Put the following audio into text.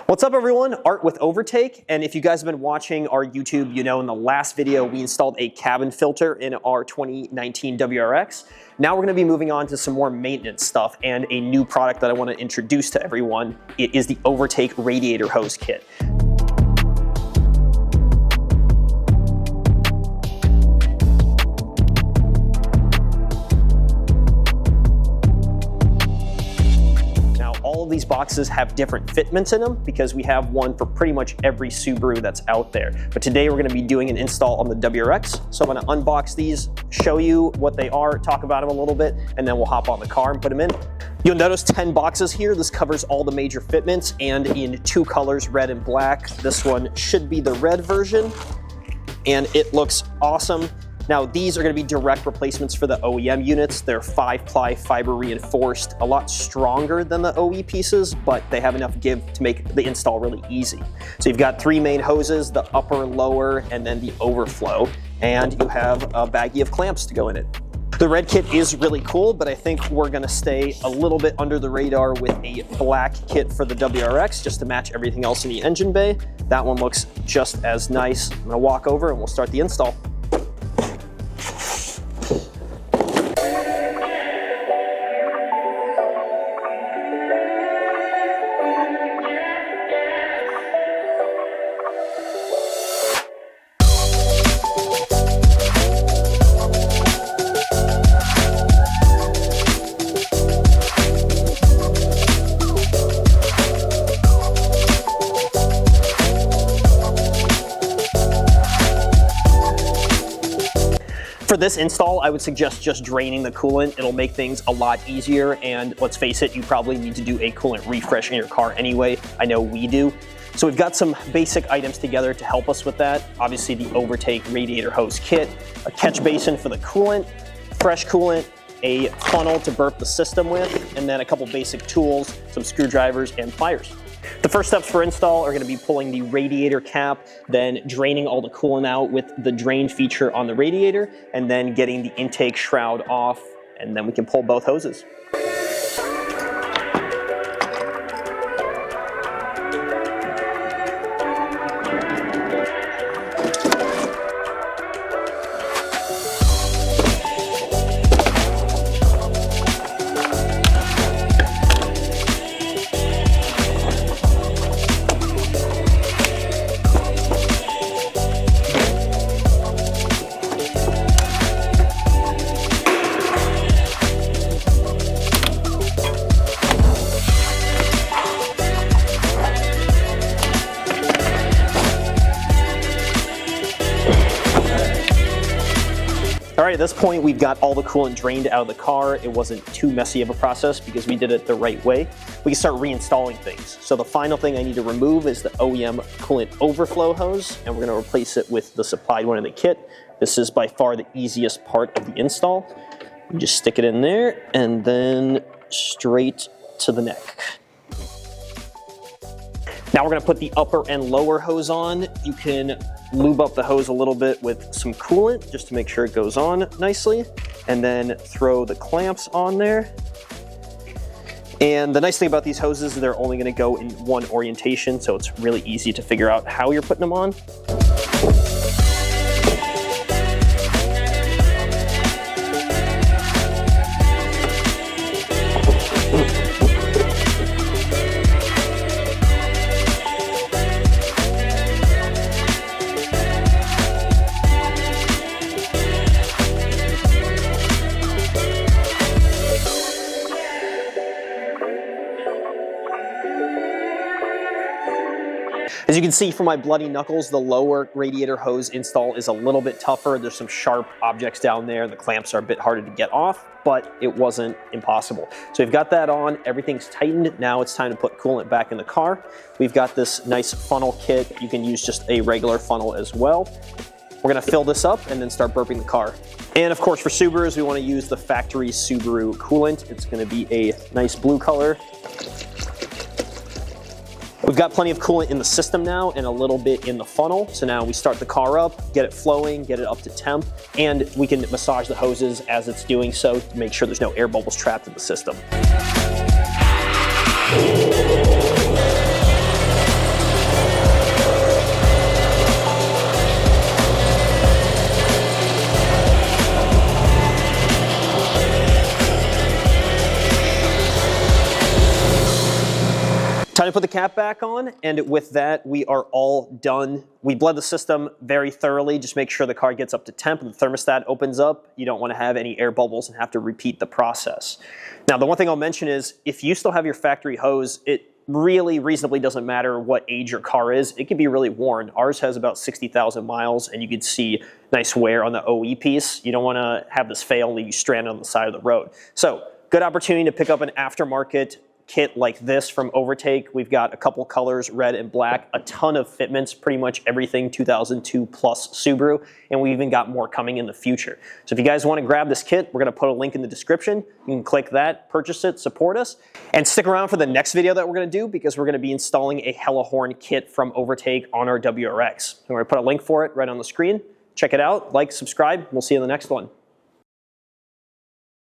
What's up everyone, Art with Overtake, and if you guys have been watching our YouTube, you know in the last video we installed a cabin filter in our 2019 WRX. Now we're going to be moving on to some more maintenance stuff and a new product that I want to introduce to everyone. It is the Overtake Radiator Hose Kit. All of these boxes have different fitments in them because we have one for pretty much every Subaru that's out there. But today we're going to be doing an install on the WRX. So I'm going to unbox these, show you what they are, talk about them a little bit, and then we'll hop on the car and put them in. You'll notice 10 boxes here. This covers all the major fitments and in two colors, red and black. This one should be the red version and it looks awesome. Now these are going to be direct replacements for the OEM units. They're 5-ply fiber reinforced, a lot stronger than the OE pieces, but they have enough give to make the install really easy. So you've got three main hoses, the upper, lower, and then the overflow, and you have a baggie of clamps to go in it. The red kit is really cool, but I think we're going to stay a little bit under the radar with a black kit for the WRX just to match everything else in the engine bay. That one looks just as nice. I'm going to walk over and we'll start the install. For this install, I would suggest just draining the coolant. It'll make things a lot easier, and let's face it, you probably need to do a coolant refresh in your car anyway. I know we do. So we've got some basic items together to help us with that. Obviously the Overtake Radiator Hose Kit, a catch basin for the coolant, fresh coolant, a funnel to burp the system with, and then a couple basic tools, some screwdrivers and pliers. The first steps for install are going to be pulling the radiator cap, then draining all the coolant out with the drain feature on the radiator, and then getting the intake shroud off, and then we can pull both hoses. All right, at this point, we've got all the coolant drained out of the car. It wasn't too messy of a process because we did it the right way. We can start reinstalling things. So the final thing I need to remove is the OEM coolant overflow hose, and we're gonna replace it with the supplied one in the kit. This is by far the easiest part of the install. You just stick it in there and then straight to the neck. Now we're gonna put the upper and lower hose on. You can lube up the hose a little bit with some coolant just to make sure it goes on nicely, and then throw the clamps on there. And the nice thing about these hoses is they're only gonna go in one orientation, so it's really easy to figure out how you're putting them on. As you can see from my bloody knuckles, the lower radiator hose install is a little bit tougher. There's some sharp objects down there. The clamps are a bit harder to get off, but it wasn't impossible. So we've got that on, everything's tightened. Now it's time to put coolant back in the car. We've got this nice funnel kit. You can use just a regular funnel as well. We're gonna fill this up and then start burping the car. And of course for Subarus, we wanna use the factory Subaru coolant. It's gonna be a nice blue color. We've got plenty of coolant in the system now and a little bit in the funnel. So now we start the car up, get it flowing, get it up to temp, and we can massage the hoses as it's doing so to make sure there's no air bubbles trapped in the system. put the cap back on, and with that, we are all done. We bled the system very thoroughly. Just make sure the car gets up to temp and the thermostat opens up. You don't want to have any air bubbles and have to repeat the process. Now, the one thing I'll mention is if you still have your factory hose, it really reasonably doesn't matter what age your car is. It can be really worn. Ours has about 60,000 miles, and you can see nice wear on the OE piece. You don't want to have this fail and leave you stranded on the side of the road. So, good opportunity to pick up an aftermarket kit like this from Overtake. We've got a couple colors, red and black, a ton of fitments, pretty much everything 2002 plus Subaru, and we even got more coming in the future. So if you guys want to grab this kit, we're going to put a link in the description. You can click that, purchase it, support us, and stick around for the next video that we're going to do because we're going to be installing a Hellahorn kit from Overtake on our WRX. And we're going to put a link for it right on the screen. Check it out, like, subscribe, and we'll see you in the next one.